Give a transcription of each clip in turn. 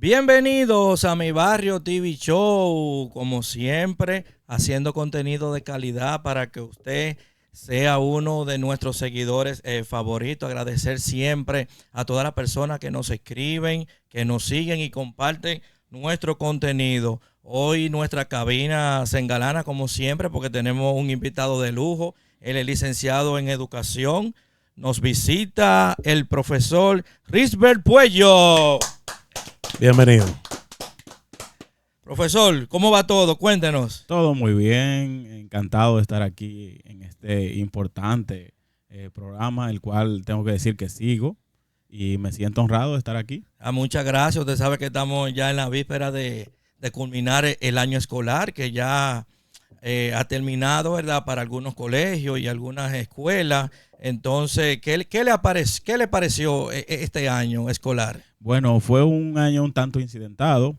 Bienvenidos a Mi Barrio TV Show, como siempre, haciendo contenido de calidad para que usted sea uno de nuestros seguidores favoritos. Agradecer siempre a todas las personas que nos escriben, que nos siguen y comparten nuestro contenido. Hoy nuestra cabina se engalana como siempre porque tenemos un invitado de lujo. Él es licenciado en educación. Nos visita el profesor Risbert Puello. Bienvenido. Profesor, ¿cómo va todo? Cuéntenos. Todo muy bien, encantado de estar aquí en este importante programa, el cual tengo que decir que sigo y me siento honrado de estar aquí. Muchas gracias. Usted sabe que estamos ya en la víspera de culminar el año escolar, que ya ha terminado, ¿verdad? Para algunos colegios y algunas escuelas. Entonces, ¿qué le pareció este año escolar? Bueno, fue un año un tanto incidentado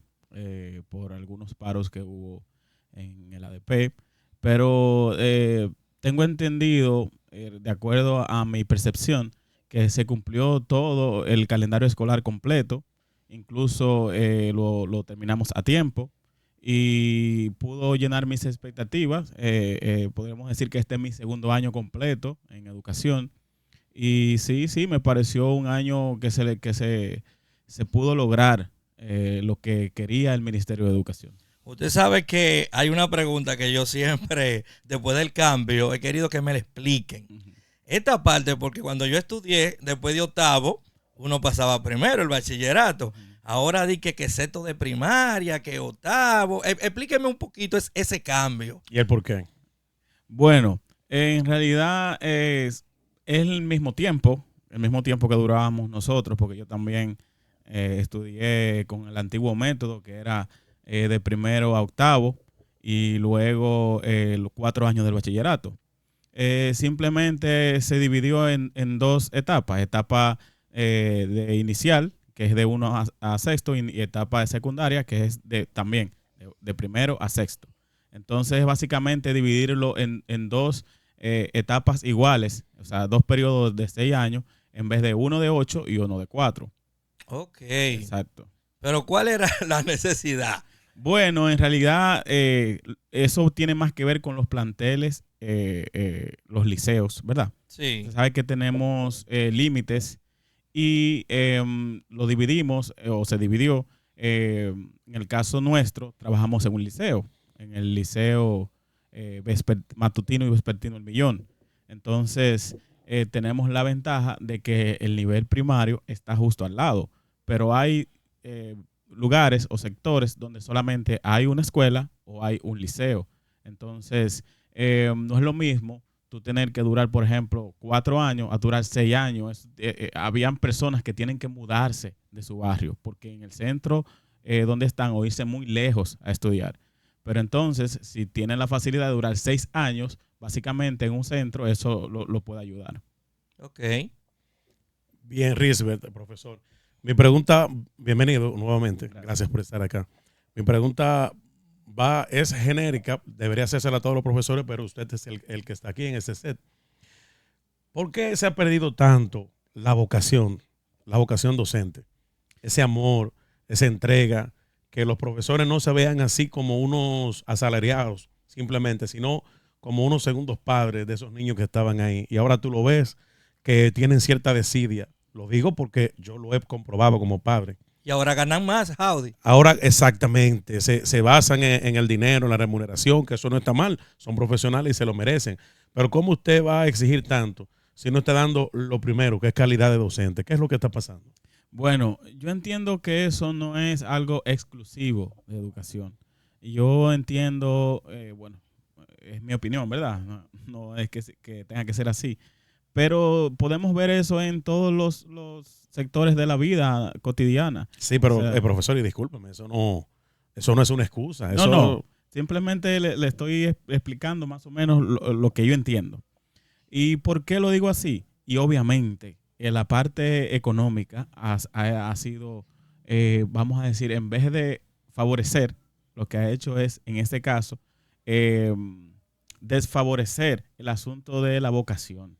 por algunos paros que hubo en el ADP, pero tengo entendido, de acuerdo a mi percepción, que se cumplió todo el calendario escolar completo, incluso lo terminamos a tiempo y pudo llenar mis expectativas. Podríamos decir que este es mi segundo año completo en educación y sí, me pareció un año que se pudo lograr lo que quería el Ministerio de Educación. Usted sabe que hay una pregunta que yo siempre, después del cambio, he querido que me la expliquen. Esta parte, porque cuando yo estudié, después de octavo, uno pasaba primero el bachillerato. Ahora di que sexto de primaria, que octavo. Explíqueme un poquito ese cambio. ¿Y el por qué? Bueno, en realidad es el mismo tiempo que durábamos nosotros, porque yo también estudié con el antiguo método, que era de primero a octavo, y luego los 4 años del bachillerato. Simplemente se dividió en dos etapas: etapa de inicial, que es de 1 a sexto, y etapa de secundaria, que es también de primero a sexto. Entonces, básicamente dividirlo en dos etapas iguales, o sea, 2 periodos de 6 años, en vez de uno de 8 y uno de 4. Ok. Exacto. Pero ¿cuál era la necesidad? Bueno, en realidad eso tiene más que ver con los planteles, los liceos, ¿verdad? Sí. Se sabe que tenemos límites y lo dividimos, o se dividió. En el caso nuestro, trabajamos en un liceo, en el liceo matutino y vespertino El Millón. Entonces, tenemos la ventaja de que el nivel primario está justo al lado, pero hay lugares o sectores donde solamente hay una escuela o hay un liceo. Entonces, no es lo mismo tú tener que durar, por ejemplo, 4 años a durar 6 años. Habían personas que tienen que mudarse de su barrio porque en el centro donde están, o irse muy lejos a estudiar. Pero entonces, si tienen la facilidad de durar 6 años, básicamente en un centro, eso lo puede ayudar. Ok. Bien, Risbert, profesor. Mi pregunta, bienvenido nuevamente. Gracias por estar acá. Mi pregunta es genérica, debería hacérsela a todos los profesores, pero usted es el que está aquí en este set. ¿Por qué se ha perdido tanto la vocación docente? Ese amor, esa entrega, que los profesores no se vean así como unos asalariados simplemente, sino como unos segundos padres de esos niños que estaban ahí. Y ahora tú lo ves que tienen cierta desidia. Lo digo porque yo lo he comprobado como padre. Y ahora ganan más, Howdy. Ahora exactamente, se basan en el dinero, en la remuneración, que eso no está mal, son profesionales y se lo merecen. Pero ¿cómo usted va a exigir tanto si no está dando lo primero, que es calidad de docente? ¿Qué es lo que está pasando? Bueno, yo entiendo que eso no es algo exclusivo de educación. Yo entiendo, bueno, es mi opinión, ¿verdad? No es que tenga que ser así. Pero podemos ver eso en todos los sectores de la vida cotidiana. Sí, pero O sea, profesor, y discúlpeme, eso no es una excusa. no. Simplemente le estoy explicando más o menos lo que yo entiendo. ¿Y por qué lo digo así? Y obviamente, la parte económica ha sido, vamos a decir, en vez de favorecer, lo que ha hecho es, en este caso, desfavorecer el asunto de la vocación.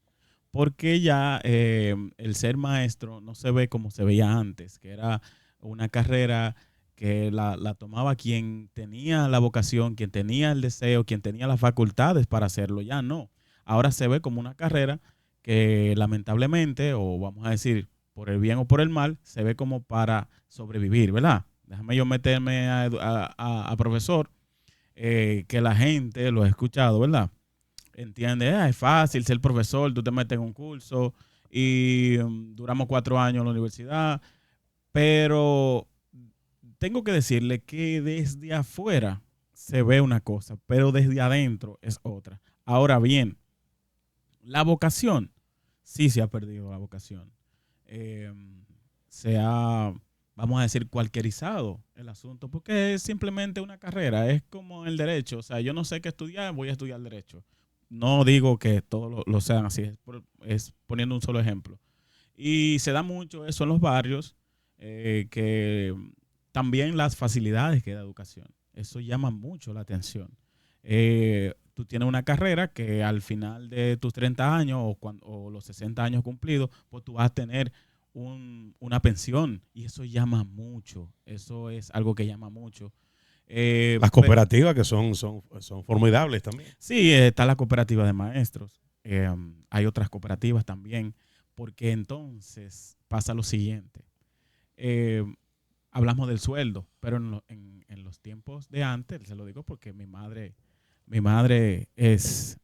Porque ya el ser maestro no se ve como se veía antes, que era una carrera que la tomaba quien tenía la vocación, quien tenía el deseo, quien tenía las facultades para hacerlo. Ya no. Ahora se ve como una carrera que lamentablemente, o vamos a decir, por el bien o por el mal, se ve como para sobrevivir, ¿verdad? Déjame yo meterme a profesor, que la gente, lo he escuchado, ¿verdad? Entiende, es fácil ser profesor, tú te metes en un curso y duramos 4 años en la universidad, pero tengo que decirle que desde afuera se ve una cosa, pero desde adentro es otra. Ahora bien, la vocación, sí se ha perdido la vocación. Se ha, vamos a decir, cualquierizado el asunto, porque es simplemente una carrera, es como el derecho. O sea, yo no sé qué estudiar, voy a estudiar derecho. No digo que todos lo sean así, es poniendo un solo ejemplo. Y se da mucho eso en los barrios, que también las facilidades que da educación. Eso llama mucho la atención. Tú tienes una carrera que al final de tus 30 años o los 60 años cumplidos, pues tú vas a tener una pensión y eso llama mucho. Eso es algo que llama mucho. Las cooperativas que son formidables también. Sí, está la cooperativa de maestros. Hay otras cooperativas también, porque entonces pasa lo siguiente. Hablamos del sueldo, pero en los tiempos de antes, se lo digo porque mi madre es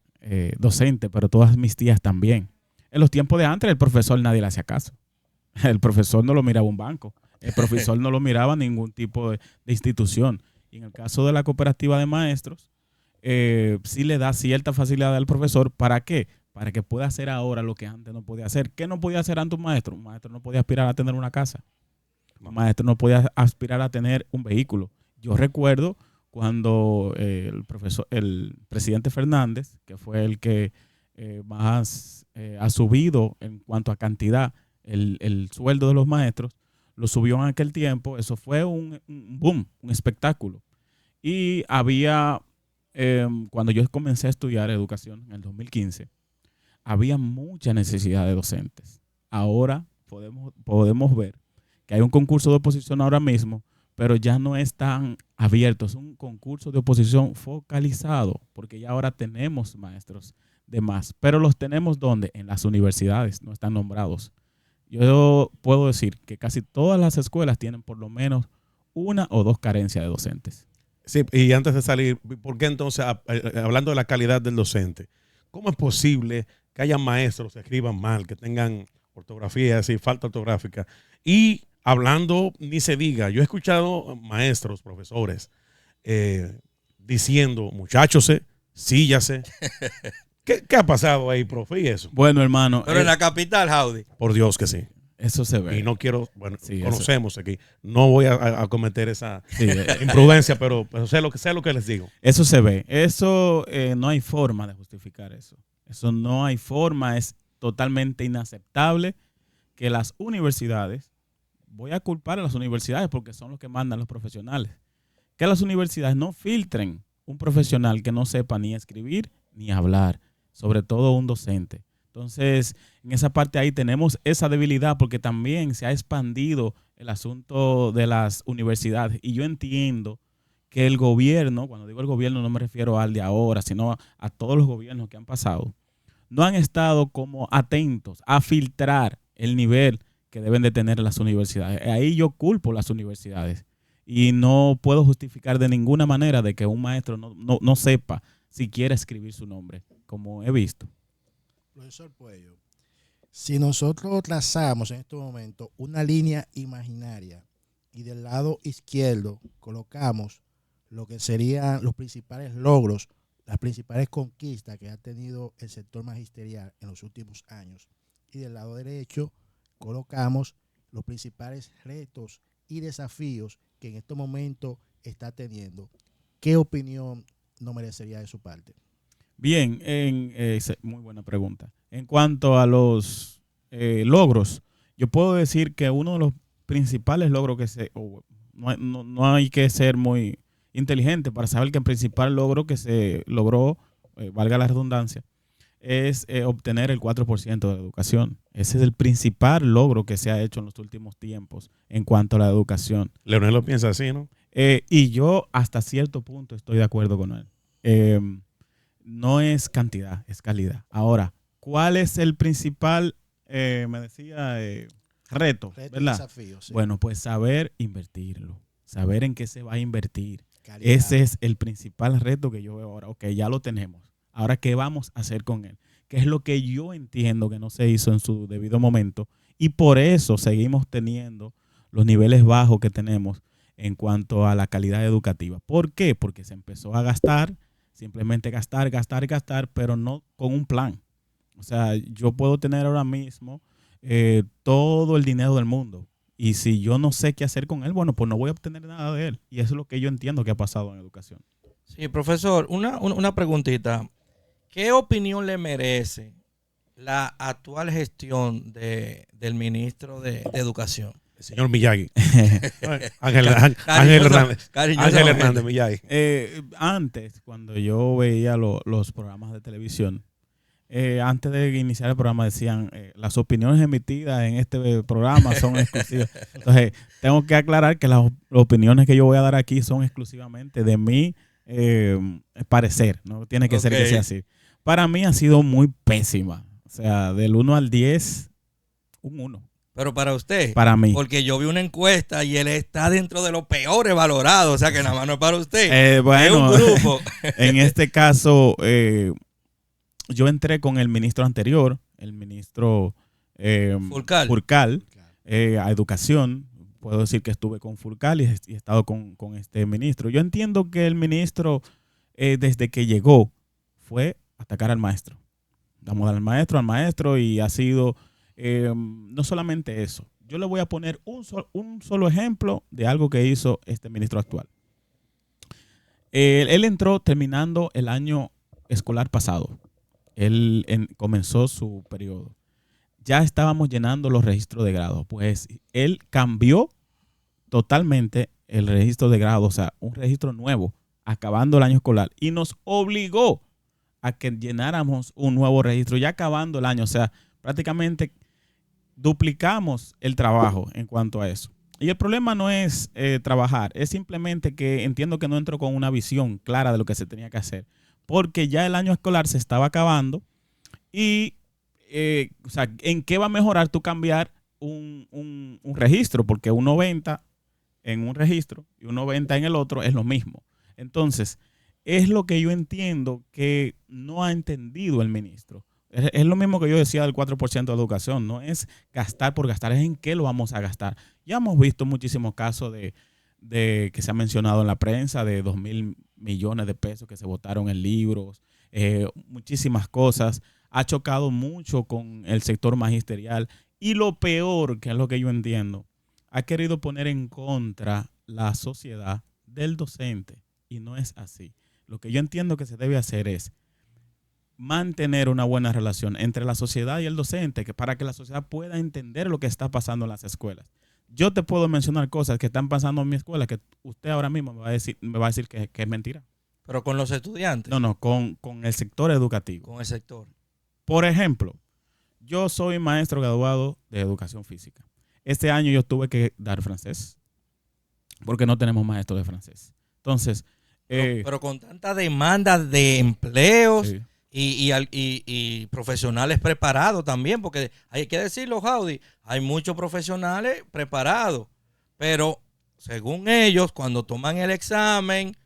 docente, pero todas mis tías también. En los tiempos de antes el profesor nadie le hacía caso. El profesor no lo miraba un banco. El profesor no lo miraba ningún tipo de institución. Y en el caso de la cooperativa de maestros, sí le da cierta facilidad al profesor. ¿Para qué? Para que pueda hacer ahora lo que antes no podía hacer. ¿Qué no podía hacer antes un maestro? Un maestro no podía aspirar a tener una casa. Un maestro no podía aspirar a tener un vehículo. Yo recuerdo cuando el presidente Fernández, que fue el que más ha subido en cuanto a cantidad el sueldo de los maestros, lo subió en aquel tiempo. Eso fue un boom, un espectáculo. Y había, cuando yo comencé a estudiar educación en el 2015, había mucha necesidad de docentes. Ahora podemos ver que hay un concurso de oposición ahora mismo, pero ya no es tan abierto, es un concurso de oposición focalizado, porque ya ahora tenemos maestros de más, pero los tenemos ¿dónde? En las universidades, no están nombrados. Yo puedo decir que casi todas las escuelas tienen por lo menos 1 o 2 carencias de docentes. Sí, y antes de salir, ¿por qué entonces, hablando de la calidad del docente, cómo es posible que haya maestros que escriban mal, que tengan ortografía, así, falta ortográfica? Y hablando, ni se diga, yo he escuchado maestros, profesores, diciendo, muchachos, síllase. ¿Qué ha pasado ahí, profe? ¿Y eso? Bueno, hermano. Pero en la capital, Howdy. Por Dios que sí. Eso se ve. Y no quiero, bueno, Sí, conocemos aquí. No voy a cometer esa imprudencia, pero sé lo que les digo. Eso se ve. Eso no hay forma de justificar eso. Eso no hay forma. Es totalmente inaceptable que las universidades, voy a culpar a las universidades porque son los que mandan los profesionales, que las universidades no filtren un profesional que no sepa ni escribir ni hablar, sobre todo un docente. Entonces, en esa parte ahí tenemos esa debilidad porque también se ha expandido el asunto de las universidades. Y yo entiendo que el gobierno, cuando digo el gobierno no me refiero al de ahora, sino a todos los gobiernos que han pasado, no han estado como atentos a filtrar el nivel que deben de tener las universidades. Ahí yo culpo las universidades y no puedo justificar de ninguna manera de que un maestro no sepa si quiere escribir su nombre, como he visto. Profesor Puello, si nosotros trazamos en este momento una línea imaginaria y del lado izquierdo colocamos lo que serían los principales logros, las principales conquistas que ha tenido el sector magisterial en los últimos años, y del lado derecho colocamos los principales retos y desafíos que en este momento está teniendo, ¿qué opinión no merecería de su parte? Bien, muy buena pregunta. En cuanto a los logros, yo puedo decir que uno de los principales logros no hay que ser muy inteligente para saber que el principal logro que se logró, valga la redundancia, es obtener el 4% de la educación. Ese es el principal logro que se ha hecho en los últimos tiempos en cuanto a la educación. Leonel lo piensa así, ¿no? Y yo hasta cierto punto estoy de acuerdo con él. No es cantidad, es calidad. Ahora, ¿cuál es el principal, me decía, reto, ¿verdad? Desafío, sí. Bueno, pues saber invertirlo, saber en qué se va a invertir. Calidad. Ese es el principal reto que yo veo ahora. Ok, ya lo tenemos. Ahora, ¿qué vamos a hacer con él? ¿Qué es lo que yo entiendo que no se hizo en su debido momento? Y por eso seguimos teniendo los niveles bajos que tenemos en cuanto a la calidad educativa. ¿Por qué? Porque se empezó a gastar, simplemente gastar, pero no con un plan. O sea, yo puedo tener ahora mismo todo el dinero del mundo. Y si yo no sé qué hacer con él, bueno, pues no voy a obtener nada de él. Y eso es lo que yo entiendo que ha pasado en educación. Sí, profesor, una preguntita. ¿Qué opinión le merece la actual gestión del ministro de Educación? El señor Miyagi. Ángel Cariñosa, Hernández Miyagi. Antes, cuando yo veía los programas de televisión, antes de iniciar el programa decían, las opiniones emitidas en este programa son exclusivas. Entonces, tengo que aclarar que las opiniones que yo voy a dar aquí son exclusivamente de mi parecer. No tiene que ser que sea así. Para mí ha sido muy pésima. O sea, del 1 al 10, un 1. Pero para usted. Para mí. Porque yo vi una encuesta y él está dentro de los peores valorados. O sea, que nada más no es para usted. Bueno, es un grupo. En este caso, yo entré con el ministro anterior, el ministro Furcal, a educación. Puedo decir que estuve con Furcal y he estado con este ministro. Yo entiendo que el ministro, desde que llegó, fue atacar al maestro. Vamos al maestro y ha sido no solamente eso. Yo le voy a poner un solo ejemplo de algo que hizo este ministro actual. Él entró terminando el año escolar pasado. Él comenzó su periodo. Ya estábamos llenando los registros de grado. Pues él cambió totalmente el registro de grado, o sea, un registro nuevo, acabando el año escolar. Y nos obligó a que llenáramos un nuevo registro, ya acabando el año. O sea, prácticamente duplicamos el trabajo en cuanto a eso. Y el problema no es trabajar, es simplemente que entiendo que no entró con una visión clara de lo que se tenía que hacer. Porque ya el año escolar se estaba acabando y, o sea, ¿en qué va a mejorar tú cambiar un registro? Porque un 90 en un registro y un 90 en el otro es lo mismo. Entonces, es lo que yo entiendo que no ha entendido el ministro. Es lo mismo que yo decía del 4% de educación. No es gastar por gastar, es en qué lo vamos a gastar. Ya hemos visto muchísimos casos de que se ha mencionado en la prensa de 2,000 millones de pesos que se votaron en libros, muchísimas cosas. Ha chocado mucho con el sector magisterial y lo peor, que es lo que yo entiendo, ha querido poner en contra la sociedad del docente y no es así. Lo que yo entiendo que se debe hacer es mantener una buena relación entre la sociedad y el docente, que para que la sociedad pueda entender lo que está pasando en las escuelas. Yo te puedo mencionar cosas que están pasando en mi escuela que usted ahora mismo me va a decir que es mentira. Pero con los estudiantes. No, con el sector educativo. Con el sector. Por ejemplo, yo soy maestro graduado de educación física. Este año yo tuve que dar francés porque no tenemos maestro de francés. Entonces, pero con tanta demanda de empleos, sí. Y profesionales preparados también, porque hay que decirlo, Jaudy, hay muchos profesionales preparados, pero según ellos, cuando toman el examen,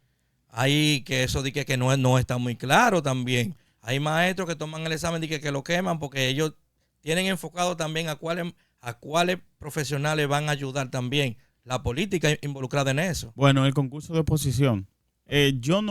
hay que eso de que no está muy claro también. Hay maestros que toman el examen y que lo queman porque ellos tienen enfocado también a cuáles profesionales van a ayudar también. La política involucrada en eso. Bueno, el concurso de oposición, yo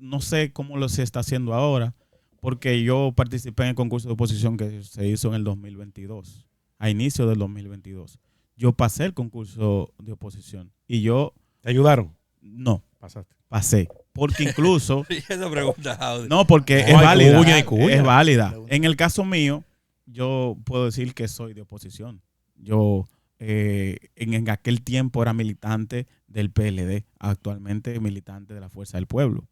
no sé cómo se está haciendo ahora, porque yo participé en el concurso de oposición que se hizo en el 2022, a inicio del 2022. Yo pasé el concurso de oposición y yo... ¿Te ayudaron? No. Pasaste. Pasé. Porque incluso... Esa pregunta, Jaudy. No, porque No, es válida. Cuña y cuña. Es válida. En el caso mío, yo puedo decir que soy de oposición. Yo en aquel tiempo era militante del PLD, actualmente militante de la Fuerza del Pueblo.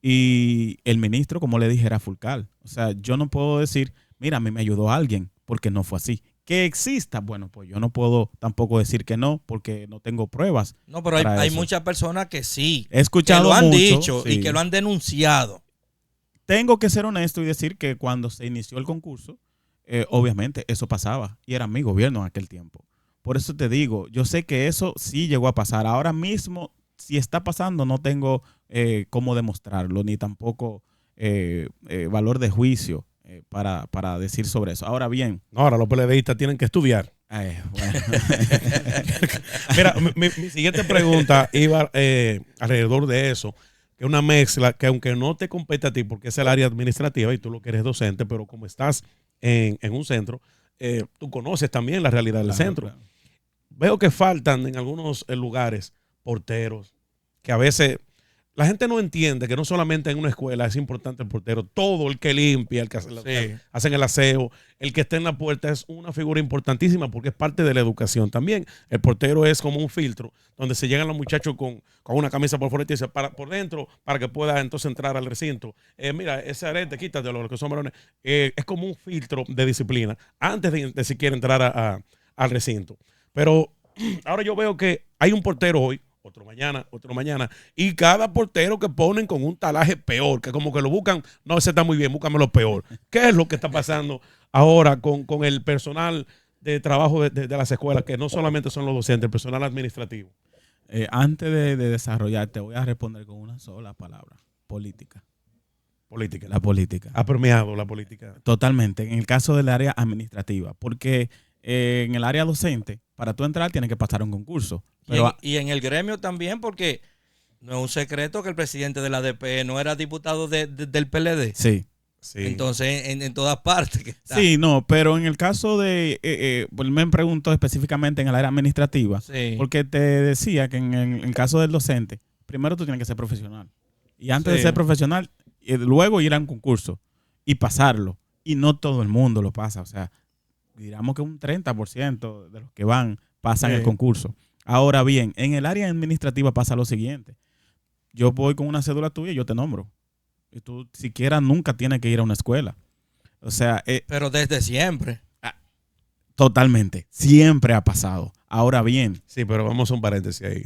Y el ministro, como le dije, era Fulcal. O sea, yo no puedo decir, mira, a mí me ayudó alguien, porque no fue así. Que exista, bueno, pues yo no puedo tampoco decir que no, porque no tengo pruebas. No, pero hay muchas personas que sí. He escuchado que lo han mucho, dicho sí. y que lo han denunciado. Tengo que ser honesto y decir que cuando se inició el concurso, obviamente eso pasaba y era mi gobierno en aquel tiempo. Por eso te digo, yo sé que eso sí llegó a pasar. Ahora mismo, si está pasando, no tengo cómo demostrarlo, ni tampoco valor de juicio para decir sobre eso. Ahora bien. No, ahora los PLDistas tienen que estudiar. Bueno. Mira, mi siguiente pregunta iba alrededor de eso, que es una mezcla que aunque no te compete a ti, porque es el área administrativa y tú lo que eres docente, pero como estás en un centro, tú conoces también la realidad del centro. Claro. Veo que faltan en algunos lugares porteros, que a veces la gente no entiende que no solamente en una escuela es importante el portero, todo el que limpia, el que hacen el aseo, el que está en la puerta es una figura importantísima porque es parte de la educación también. El portero es como un filtro donde se llegan los muchachos con una camisa por fuera y dice por dentro para que pueda entonces entrar al recinto. Mira, ese arete, quítatelo, los que son varones. Es como un filtro de disciplina antes de siquiera entrar al recinto. Pero ahora yo veo que hay un portero hoy, otro mañana, y cada portero que ponen con un talaje peor, que como que lo buscan, no, ese está muy bien, búscamelo peor. ¿Qué es lo que está pasando ahora con el personal de trabajo de las escuelas, que no solamente son los docentes, el personal administrativo? Antes de desarrollar, te voy a responder con una sola palabra: política. Política. La política. Ha permeado la política. Totalmente. En el caso del área administrativa, porque en el área docente, para tú entrar tienes que pasar un concurso. Pero y en el gremio también, porque no es un secreto que el presidente de la ADP no era diputado del PLD. Sí. Entonces, en todas partes. Que está. Sí, no, pero en el caso de, pues me preguntó específicamente en el área administrativa, Sí. porque te decía que en el caso del docente, primero tú tienes que ser profesional. Y antes de ser profesional, luego ir a un concurso y pasarlo. Y no todo el mundo lo pasa. O sea, digamos que un 30% de los que van pasan el concurso. Ahora bien, en el área administrativa pasa lo siguiente. Yo voy con una cédula tuya y yo te nombro. Y tú siquiera nunca tienes que ir a una escuela. O sea... pero desde siempre. Totalmente. Siempre ha pasado. Ahora bien... Sí, pero vamos a un paréntesis ahí.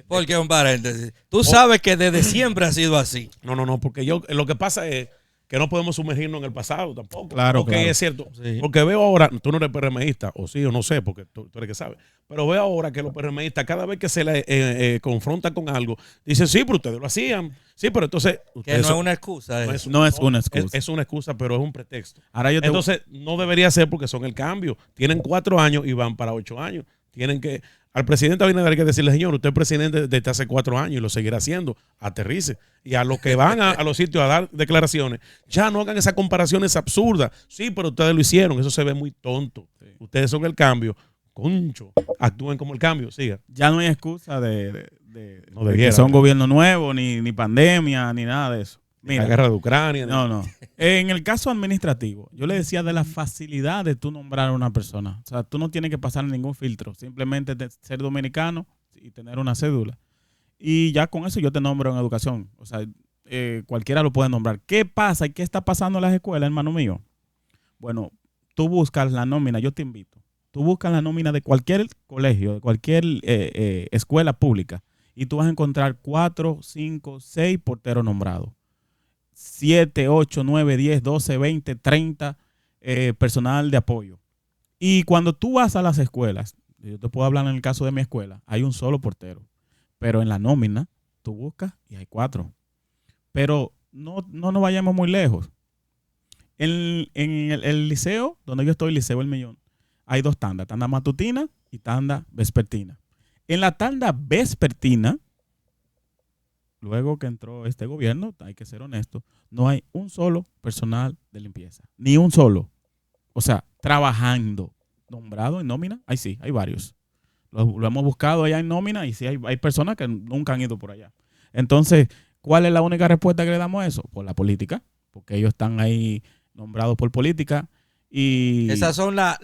¿Por qué un paréntesis? Tú sabes que desde siempre ha sido así. No, porque lo que pasa es que no podemos sumergirnos en el pasado tampoco. Claro, claro. Es cierto. Sí. Porque veo ahora, tú no eres PRMista, o sí o no sé, porque tú eres que sabes, pero veo ahora que los PRMistas, cada vez que se le confronta con algo, dicen, sí, pero ustedes lo hacían. Sí, pero entonces... Que no es una excusa. No es una excusa. Es una excusa, pero es un pretexto. Ahora Entonces, no debería ser porque son el cambio. Tienen 4 años y van para 8 años. Tienen que... Al presidente Abinader hay que decirle, señor, usted es presidente desde hace 4 años y lo seguirá haciendo. Aterrice. Y a los que van a los sitios a dar declaraciones, ya no hagan esas comparaciones absurdas. Sí, pero ustedes lo hicieron. Eso se ve muy tonto. Sí. Ustedes son el cambio. Concho, actúen como el cambio. Siga. Ya no hay excusa de que son gobierno nuevo, ni pandemia, ni nada de eso. Mira, la guerra de Ucrania. No. En el caso administrativo, yo le decía de la facilidad de tú nombrar a una persona. O sea, tú no tienes que pasar ningún filtro. Simplemente ser dominicano y tener una cédula. Y ya con eso yo te nombro en educación. O sea, cualquiera lo puede nombrar. ¿Qué pasa y qué está pasando en las escuelas, hermano mío? Bueno, tú buscas la nómina, yo te invito. Tú buscas la nómina de cualquier colegio, de cualquier escuela pública, y tú vas a encontrar 4, 5, 6 porteros nombrados. 7, 8, 9, 10, 12, 20, 30 personal de apoyo. Y cuando tú vas a las escuelas, yo te puedo hablar en el caso de mi escuela, hay un solo portero. Pero en la nómina, tú buscas y hay 4. Pero no nos vayamos muy lejos. En el liceo, donde yo estoy, Liceo El Millón, hay 2 tandas, tanda matutina y tanda vespertina. En la tanda vespertina, luego que entró este gobierno, hay que ser honesto, no hay un solo personal de limpieza. Ni un solo. O sea, trabajando, nombrado en nómina, ahí sí, hay varios. Lo hemos buscado allá en nómina y sí hay personas que nunca han ido por allá. Entonces, ¿cuál es la única respuesta que le damos a eso? Por la política, porque ellos están ahí nombrados por política. Y esas son las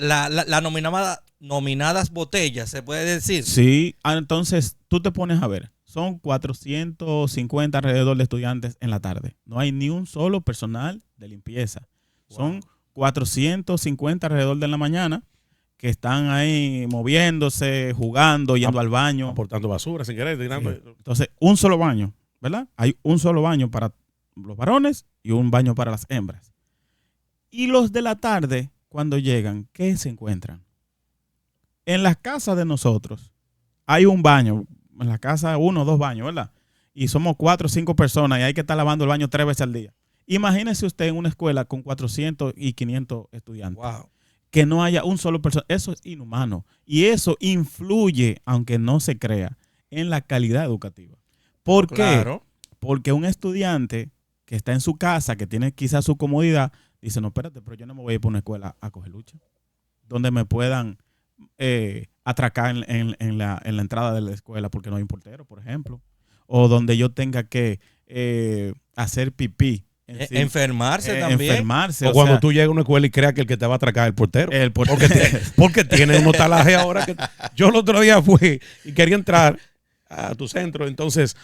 nominadas botellas, se puede decir. Sí, entonces tú te pones a ver. son 450 alrededor de estudiantes en la tarde. No hay ni un solo personal de limpieza. Wow. Son 450 alrededor de la mañana que están ahí moviéndose, jugando, yendo al baño. Aportando basura, sin querer, tirando. Sí. Entonces, un solo baño, ¿verdad? Hay un solo baño para los varones y un baño para las hembras. Y los de la tarde, cuando llegan, ¿qué se encuentran? En las casas de nosotros hay un baño, en la casa 1 o 2 baños, ¿verdad? Y somos 4 o 5 personas y hay que estar lavando el baño 3 veces al día. Imagínese usted en una escuela con 400 y 500 estudiantes. Wow. Que no haya un solo persona. Eso es inhumano. Y eso influye, aunque no se crea, en la calidad educativa. ¿Por qué? Claro. Porque un estudiante que está en su casa, que tiene quizás su comodidad, dice, no, espérate, pero yo no me voy a ir por una escuela a coger lucha, donde me puedan atracar en la entrada de la escuela porque no hay un portero, por ejemplo, o donde yo tenga que hacer pipí. Enfermarse también. Enfermarse. O cuando tú llegas a una escuela y creas que el que te va a atracar es el portero. El portero. Porque tiene unos talajes ahora. Yo el otro día fui y quería entrar a tu centro. Entonces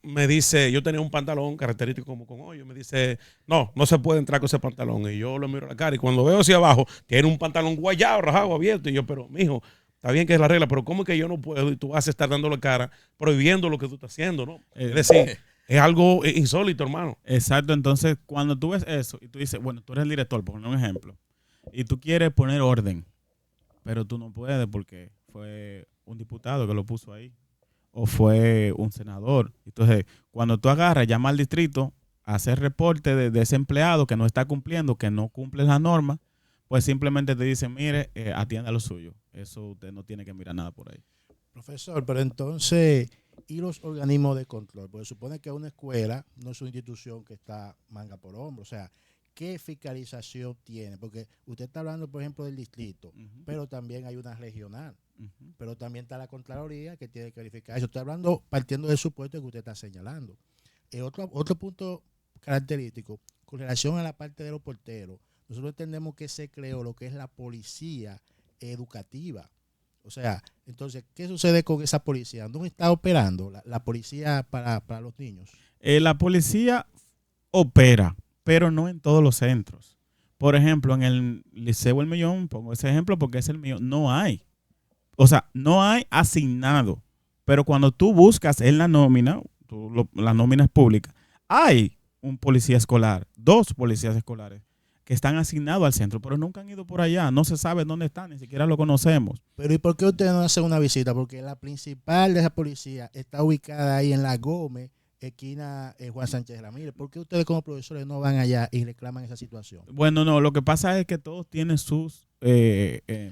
me dice, yo tenía un pantalón característico como con hoyo. Me dice, no se puede entrar con ese pantalón. Y yo lo miro a la cara y cuando veo hacia abajo, tiene un pantalón guayado, rajado, abierto. Y yo, pero mijo, está bien que es la regla, pero ¿cómo es que yo no puedo? Y tú vas a estar dando la cara prohibiendo lo que tú estás haciendo, ¿no? Es decir, es algo insólito, hermano. Exacto, entonces cuando tú ves eso y tú dices, bueno, tú eres el director, por poner un ejemplo, y tú quieres poner orden, pero tú no puedes porque fue un diputado que lo puso ahí, o fue un senador. Entonces, cuando tú agarras, llama al distrito a hacer reporte de ese empleado que no está cumpliendo, que no cumple la norma, pues simplemente te dicen, mire, atienda lo suyo. Eso usted no tiene que mirar nada por ahí. Profesor, pero entonces, ¿y los organismos de control? Porque supone que una escuela no es una institución que está manga por hombro. O sea, ¿qué fiscalización tiene? Porque usted está hablando, por ejemplo, del distrito, pero también hay una regional. Pero también está la Contraloría que tiene que verificar eso. Estoy hablando partiendo del supuesto que usted está señalando. Otro punto característico, con relación a la parte de los porteros, nosotros entendemos que se creó lo que es la policía educativa. O sea, entonces, ¿qué sucede con esa policía? ¿Dónde está operando la policía para los niños? La policía opera, pero no en todos los centros. Por ejemplo, en el Liceo El Millón, pongo ese ejemplo porque es el mío, no hay. O sea, no hay asignado. Pero cuando tú buscas en la nómina, la nómina es pública, hay un policía escolar, 2 policías escolares que están asignados al centro, pero nunca han ido por allá. No se sabe dónde están, ni siquiera lo conocemos. Pero ¿y por qué ustedes no hacen una visita? Porque la principal de esa policía está ubicada ahí en La Gómez, esquina Juan Sánchez Ramírez. ¿Por qué ustedes como profesores no van allá y reclaman esa situación? Bueno, no, lo que pasa es que todos tienen sus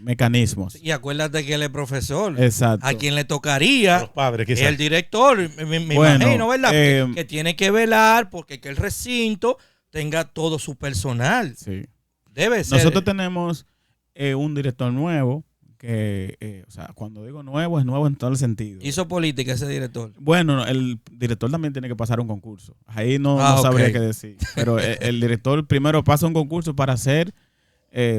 mecanismos. Y acuérdate que él es profesor. Exacto. A quien le tocaría Los padres, es quizás. el director, me Bueno, imagino, ¿verdad? Que tiene que velar porque que el recinto tenga todo su personal. Sí. Debe ser. Nosotros tenemos un director nuevo que, o sea, cuando digo nuevo, es nuevo en todo el sentido. Hizo política ese director. Bueno, el director también tiene que pasar un concurso. Ahí no Ok. sabría qué decir. Pero el director primero pasa un concurso para ser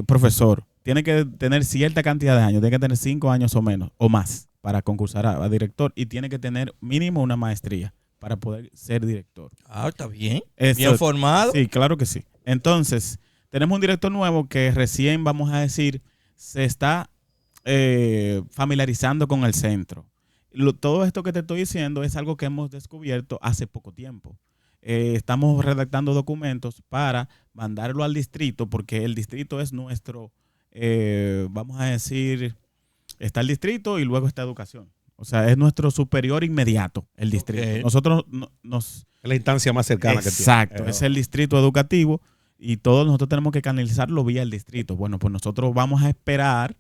profesor. Tiene que tener cierta cantidad de años. Tiene que tener 5 años o menos, o más, para concursar a director. Y tiene que tener mínimo una maestría para poder ser director. Ah, está bien. Eso, Bien formado. Sí, claro que sí. Entonces, tenemos un director nuevo que recién, vamos a decir, se está familiarizando con el centro. Todo esto que te estoy diciendo es algo que hemos descubierto hace poco tiempo. Estamos redactando documentos para mandarlo al distrito, porque el distrito es nuestro, vamos a decir, está el distrito y luego está educación. O sea, es nuestro superior inmediato, el distrito. Okay. Nosotros Es la instancia más cercana que tiene. Exacto, es el distrito educativo y todos nosotros tenemos que canalizarlo vía el distrito. Bueno, pues nosotros vamos a esperar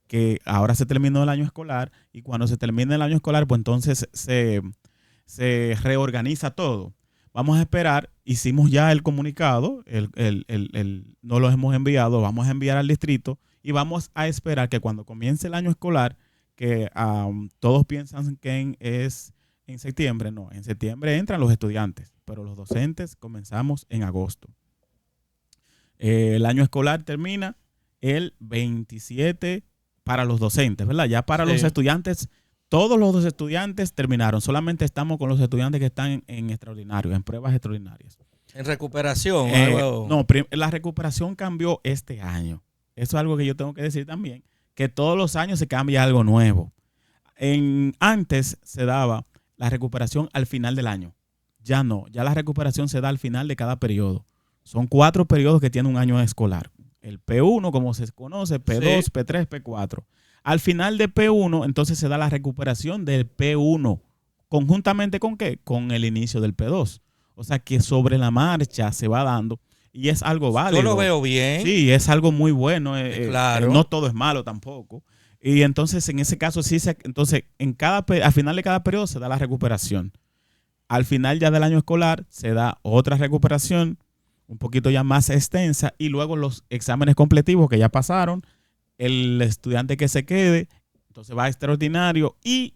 que ahora se terminó el año escolar y cuando se termine el año escolar, pues entonces se reorganiza todo. Vamos a esperar, hicimos ya el comunicado, no lo hemos enviado, vamos a enviar al distrito y vamos a esperar que cuando comience el año escolar, que todos piensan que es en septiembre, no, en septiembre entran los estudiantes, pero los docentes comenzamos en agosto. El año escolar termina el 27 para los docentes, ¿verdad? Ya para los estudiantes todos los dos estudiantes terminaron. Solamente estamos con los estudiantes que están en extraordinario, en pruebas extraordinarias. ¿En recuperación? No, la recuperación cambió este año. Eso es algo que yo tengo que decir también, que todos los años se cambia algo nuevo. Antes se daba la recuperación al final del año. Ya no, ya la recuperación se da al final de cada periodo. Son 4 periodos que tiene un año escolar. El P1, como se conoce, P2, sí. P3, P4. Al final de P1, entonces se da la recuperación del P1. ¿Conjuntamente con qué? Con el inicio del P2. O sea que sobre la marcha se va dando y es algo válido. Yo lo veo bien. Sí, es algo muy bueno. Claro. No todo es malo tampoco. Y entonces en ese caso sí entonces al final de cada periodo se da la recuperación. Al final ya del año escolar se da otra recuperación un poquito ya más extensa y luego los exámenes completivos que ya pasaron, el estudiante que se quede, entonces va a extraordinario y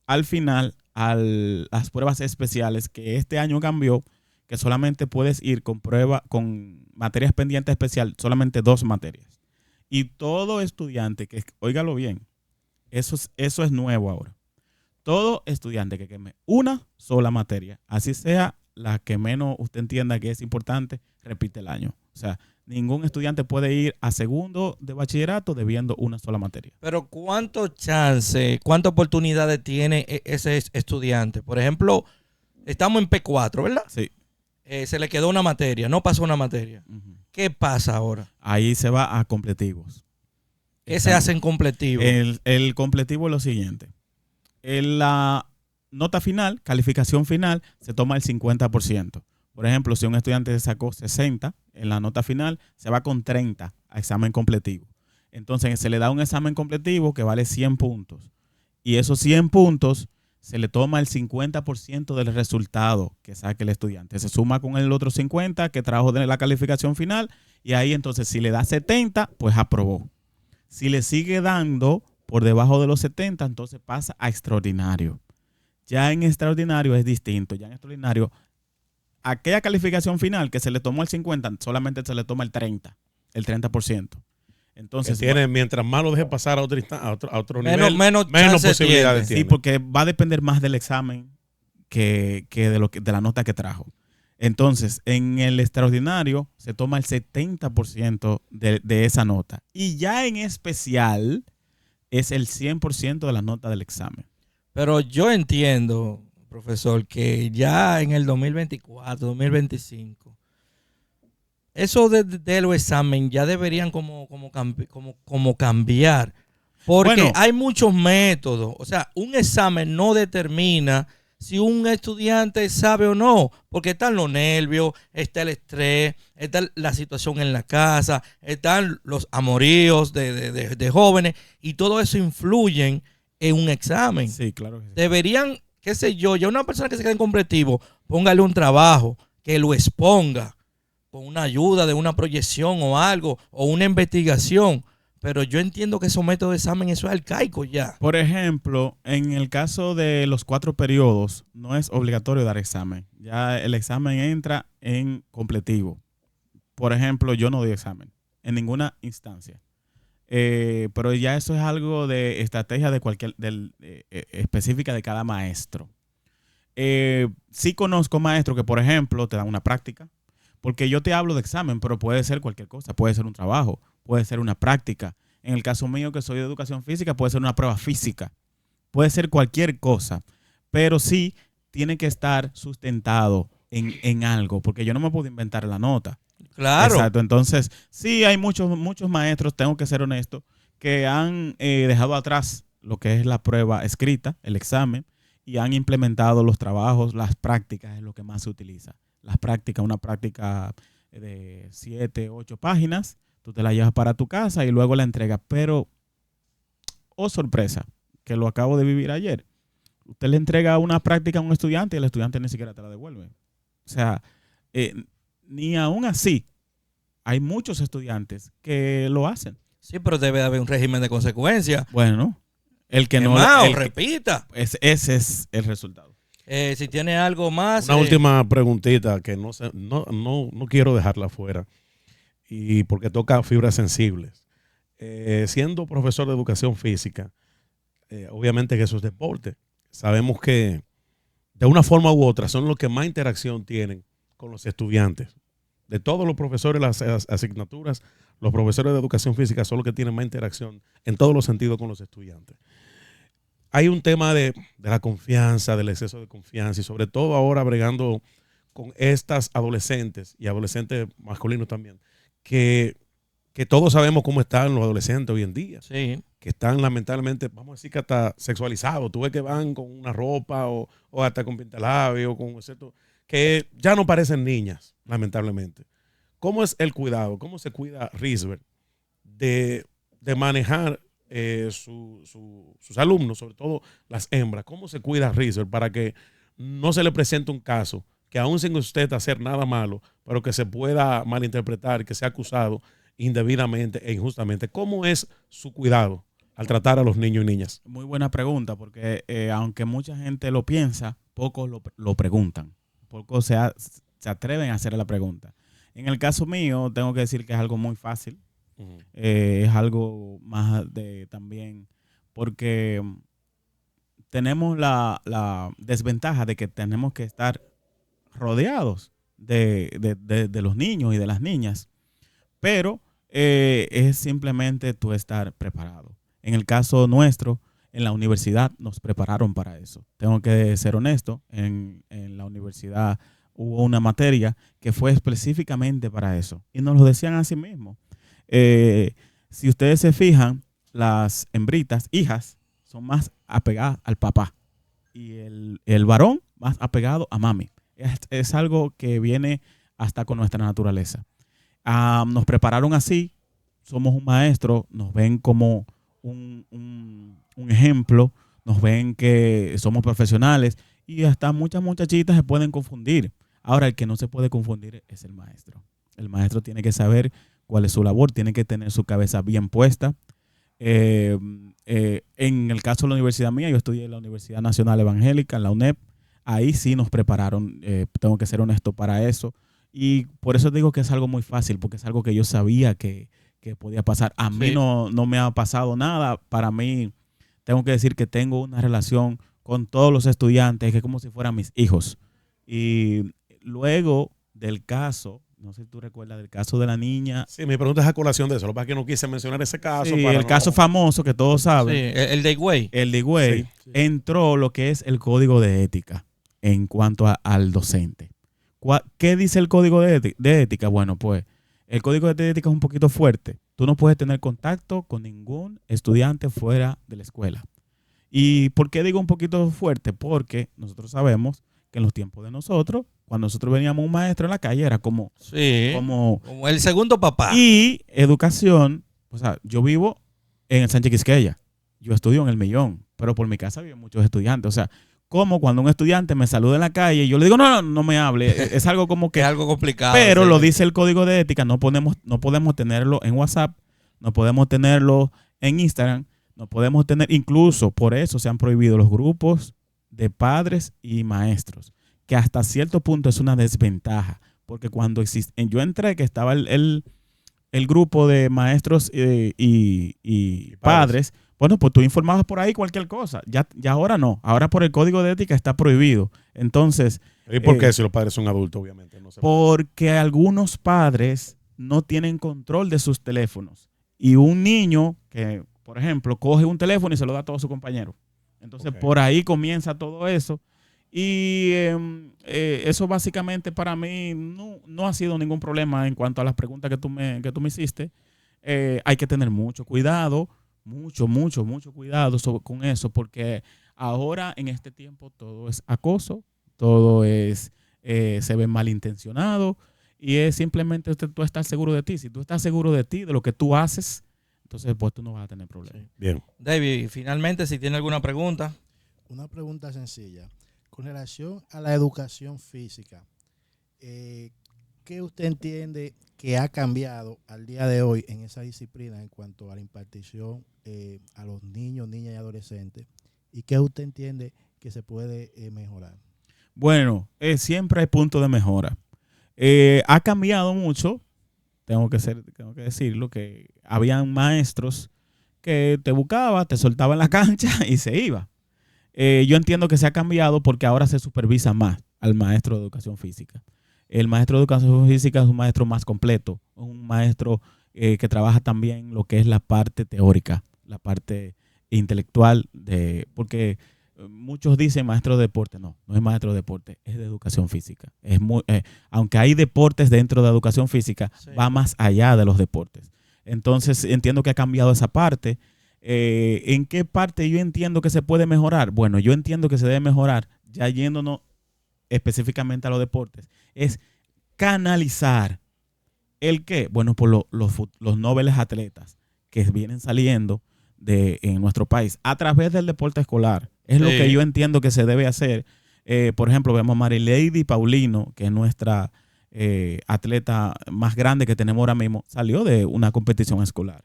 al final las pruebas especiales que este año cambió, que solamente puedes ir con materias pendientes especial, solamente 2 materias. Y todo estudiante que, óigalo bien, eso es nuevo ahora. Todo estudiante que queme una sola materia, así sea la que menos usted entienda que es importante, repite el año. O sea, ningún estudiante puede ir a segundo de bachillerato debiendo una sola materia. Pero ¿cuántas oportunidades tiene ese estudiante? Por ejemplo, estamos en P4, ¿verdad? Sí. Se le quedó una materia, no pasó una materia. Uh-huh. ¿Qué pasa ahora? Ahí se va a completivos. ¿Qué se hace en completivo? El completivo es lo siguiente. En la nota final, calificación final, se toma el 50%. Por ejemplo, si un estudiante sacó 60 en la nota final, se va con 30 a examen completivo. Entonces se le da un examen completivo que vale 100 puntos. Y esos 100 puntos se le toma el 50% del resultado que saque el estudiante. Se suma con el otro 50 que trajo de la calificación final y ahí entonces si le da 70, pues aprobó. Si le sigue dando por debajo de los 70, entonces pasa a extraordinario. Ya en extraordinario es distinto. Ya en extraordinario, aquella calificación final que se le tomó el 50, solamente se le toma el 30%. Entonces, mientras más lo deje pasar a otro nivel, menos posibilidades tiene. Sí, porque va a depender más del examen que de la nota que trajo. Entonces, en el extraordinario se toma el 70% de esa nota. Y ya en especial es el 100% de la nota del examen. Pero yo entiendo, profesor, que ya en el 2024, 2025, eso de los exámenes ya deberían como cambiar. Porque hay muchos métodos. O sea, un examen no determina si un estudiante sabe o no. Porque están los nervios, está el estrés, está la situación en la casa, están los amoríos de jóvenes. Y todo eso influye en un examen. Sí, claro que sí. Deberían, qué sé yo, ya una persona que se quede en completivo, póngale un trabajo, que lo exponga con una ayuda de una proyección o algo, o una investigación. Pero yo entiendo que esos métodos de examen, eso es arcaico ya. Por ejemplo, en el caso de los 4 periodos, no es obligatorio dar examen. Ya el examen entra en completivo. Por ejemplo, yo no doy examen en ninguna instancia. Pero ya eso es algo de estrategia específica de cada maestro. Sí conozco maestros que, por ejemplo, te dan una práctica. Porque yo te hablo de examen, pero puede ser cualquier cosa. Puede ser un trabajo, puede ser una práctica. En el caso mío, que soy de educación física, puede ser una prueba física. Puede ser cualquier cosa. Pero sí tiene que estar sustentado en algo, porque yo no me puedo inventar la nota. Claro. Exacto. Entonces, sí hay muchos maestros, tengo que ser honesto, que han dejado atrás lo que es la prueba escrita, el examen, y han implementado los trabajos, las prácticas, es lo que más se utiliza. Las prácticas, una práctica de 7, 8 páginas, tú te la llevas para tu casa y luego la entregas. Pero, oh sorpresa, que lo acabo de vivir ayer. Usted le entrega una práctica a un estudiante y el estudiante ni siquiera te la devuelve. O sea, ni aún así hay muchos estudiantes que lo hacen. Sí, pero debe haber un régimen de consecuencias. Bueno, el que no repita. Ese es el resultado. Si tiene algo más. Una última preguntita que no quiero dejarla fuera, y porque toca fibras sensibles. Siendo profesor de educación física, obviamente que eso es deporte. Sabemos que de una forma u otra son los que más interacción tienen con los estudiantes. De todos los profesores, las asignaturas, los profesores de educación física son los que tienen más interacción en todos los sentidos con los estudiantes. Hay un tema de la confianza, del exceso de confianza y sobre todo ahora bregando con estas adolescentes y adolescentes masculinos también, que todos sabemos cómo están los adolescentes hoy en día. Sí. Que están lamentablemente, vamos a decir que hasta sexualizados. Tú ves que van con una ropa o hasta con pintalabio, con etcétera, que ya no parecen niñas, lamentablemente. ¿Cómo es el cuidado? ¿Cómo se cuida Risbert de manejar sus alumnos, sobre todo las hembras? ¿Cómo se cuida Risbert para que no se le presente un caso que aún sin usted hacer nada malo, pero que se pueda malinterpretar, que sea acusado indebidamente e injustamente? ¿Cómo es su cuidado al tratar a los niños y niñas? Muy buena pregunta, porque aunque mucha gente lo piensa, pocos lo preguntan. Pocos se atreven a hacer la pregunta. En el caso mío, tengo que decir que es algo muy fácil. Uh-huh. Es algo más de también, porque tenemos la desventaja de que tenemos que estar rodeados de los niños y de las niñas. Pero es simplemente tú estar preparado. En el caso nuestro, en la universidad nos prepararon para eso. Tengo que ser honesto, en la universidad hubo una materia que fue específicamente para eso. Y nos lo decían así mismo. Si ustedes se fijan, las hembritas, hijas, son más apegadas al papá. Y el varón más apegado a mami. Es algo que viene hasta con nuestra naturaleza. Nos prepararon así, somos un maestro, nos ven como un ejemplo, nos ven que somos profesionales y hasta muchas muchachitas se pueden confundir. Ahora, el que no se puede confundir es el maestro. El maestro tiene que saber cuál es su labor, tiene que tener su cabeza bien puesta. En el caso de la universidad mía, yo estudié en la Universidad Nacional Evangélica, en la UNEP. Ahí sí nos prepararon, tengo que ser honesto para eso. Y por eso digo que es algo muy fácil, porque es algo que yo sabía que podía pasar. A mí no me ha pasado nada. Para mí, tengo que decir que tengo una relación con todos los estudiantes que es como si fueran mis hijos. Y luego del caso, no sé si tú recuerdas del caso de la niña. Sí, mi pregunta es a colación de eso. Lo que pasa es que no quise mencionar ese caso. Sí, el caso famoso que todos saben. Sí, el de Higüey. El de Higüey entró lo que es el código de ética en cuanto al docente. ¿Qué dice el código de ética? Bueno, pues el código de ética es un poquito fuerte. Tú no puedes tener contacto con ningún estudiante fuera de la escuela. ¿Y por qué digo un poquito fuerte? Porque nosotros sabemos que en los tiempos de nosotros, cuando nosotros veníamos un maestro en la calle, era como el segundo papá. Y educación, o sea, yo vivo en el Sánchez Quisqueya. Yo estudio en el Millón, pero por mi casa viven muchos estudiantes. O sea, como cuando un estudiante me saluda en la calle y yo le digo, no me hable. Es algo como que... es algo complicado. Pero lo dice el código de ética, no podemos tenerlo en WhatsApp, no podemos tenerlo en Instagram, no podemos tener, incluso por eso se han prohibido los grupos de padres y maestros, que hasta cierto punto es una desventaja, porque cuando yo entré que estaba el grupo de maestros y padres, bueno, pues tú informabas por ahí cualquier cosa. Ya ahora no. Ahora por el código de ética está prohibido. Entonces... ¿Y por qué si los padres son adultos, obviamente? No se porque algunos padres no tienen control de sus teléfonos. Y un niño que, por ejemplo, coge un teléfono y se lo da a todo su compañero. Entonces, por ahí comienza todo eso. Y eso básicamente para mí no ha sido ningún problema en cuanto a las preguntas que tú me hiciste. Hay que tener mucho cuidado. Mucho cuidado con eso, porque ahora en este tiempo todo es acoso, todo se ve malintencionado y es simplemente tú estás seguro de ti. Si tú estás seguro de ti, de lo que tú haces, entonces pues tú no vas a tener problemas. Sí. Bien. David, finalmente, si tiene alguna pregunta. Una pregunta sencilla. Con relación a la educación física, ¿qué usted entiende que ha cambiado al día de hoy en esa disciplina en cuanto a la impartición a los niños, niñas y adolescentes? ¿Y qué usted entiende que se puede mejorar? Bueno, siempre hay puntos de mejora. Ha cambiado mucho, tengo que decirlo, que habían maestros que te buscaba, te soltaba en la cancha y se iba. Yo entiendo que se ha cambiado porque ahora se supervisa más al maestro de educación física. El maestro de educación física es un maestro más completo, un maestro que trabaja también lo que es la parte teórica, la parte intelectual, porque muchos dicen maestro de deporte. No es maestro de deporte, es de educación física. Aunque hay deportes dentro de educación física, sí, va más allá de los deportes. Entonces entiendo que ha cambiado esa parte. ¿En qué parte yo entiendo que se puede mejorar? Bueno, yo entiendo que se debe mejorar, ya yéndonos específicamente a los deportes, es canalizar el qué. Bueno, por los nobles atletas que vienen saliendo en nuestro país a través del deporte escolar. Es sí, lo que yo entiendo que se debe hacer. Por ejemplo, vemos a Marilady Paulino, que es nuestra atleta más grande que tenemos ahora mismo, salió de una competición escolar.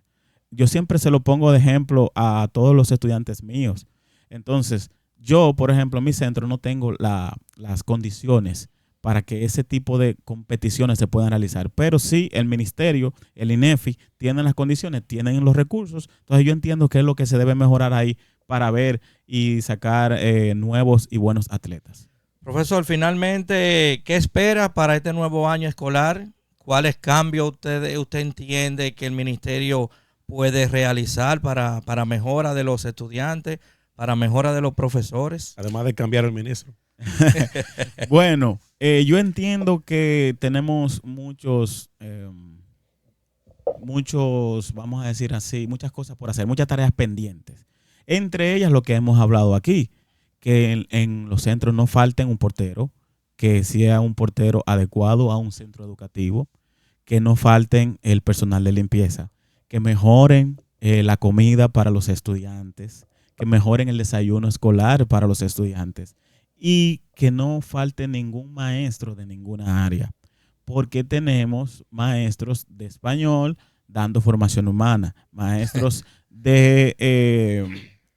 Yo siempre se lo pongo de ejemplo a todos los estudiantes míos. Entonces, yo, por ejemplo, en mi centro no tengo las condiciones para que ese tipo de competiciones se puedan realizar. Pero sí, el ministerio, el INEFI, tienen las condiciones, tienen los recursos. Entonces, yo entiendo que es lo que se debe mejorar ahí para ver y sacar nuevos y buenos atletas. Profesor, finalmente, ¿qué espera para este nuevo año escolar? ¿Cuáles cambios usted entiende que el ministerio puede realizar para mejora de los estudiantes, para mejora de los profesores? Además de cambiar el ministro. Bueno, yo entiendo que tenemos muchos, vamos a decir así, muchas cosas por hacer, muchas tareas pendientes. Entre ellas lo que hemos hablado aquí, que en los centros no falten un portero, que sea un portero adecuado a un centro educativo, que no falten el personal de limpieza, que mejoren la comida para los estudiantes, que mejoren el desayuno escolar para los estudiantes y que no falte ningún maestro de ninguna área, porque tenemos maestros de español dando formación humana, maestros de...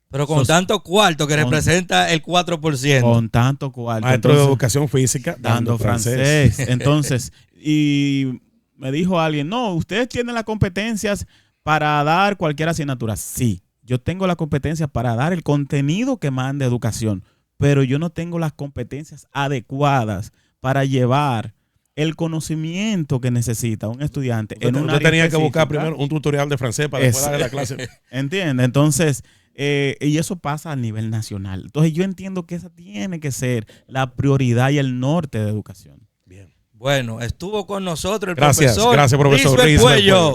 pero con tanto cuarto que representa el 4%. Con tanto cuarto. Maestro de educación física dando francés. Entonces, y me dijo alguien, no, ustedes tienen las competencias para dar cualquier asignatura. Sí, yo tengo la competencia para dar el contenido que manda educación, pero yo no tengo las competencias adecuadas para llevar el conocimiento que necesita un estudiante. Usted tenía que buscar primero un tutorial de francés para después darle la clase. ¿Entiende? Entonces, y eso pasa a nivel nacional. Entonces, yo entiendo que esa tiene que ser la prioridad y el norte de educación. Bien. Bueno, estuvo con nosotros el profesor. Gracias, profesor Risbert Puello.